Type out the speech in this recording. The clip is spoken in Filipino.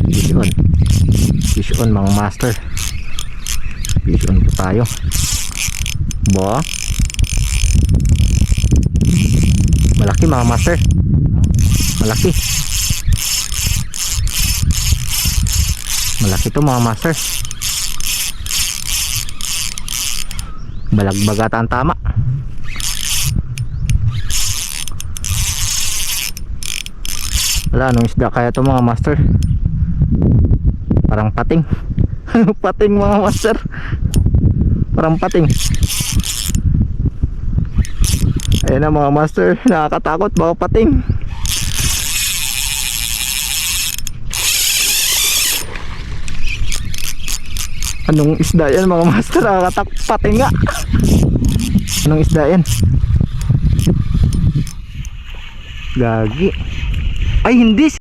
Fish on. Fish on mga master. Fish on po tayo. Ba? Malaki mga master. Malaki. Malaki to mga master. Balagbaga ang tama. Wala, anong isda kaya to mga master? Parang pating. Pating mga master. Parang pating. Ayan na mga master, nakakatakot, baka pating. Anong isda yan mga master? Nakakatakot, pating nga. Anong isda yan? Gagi. Ay hindi.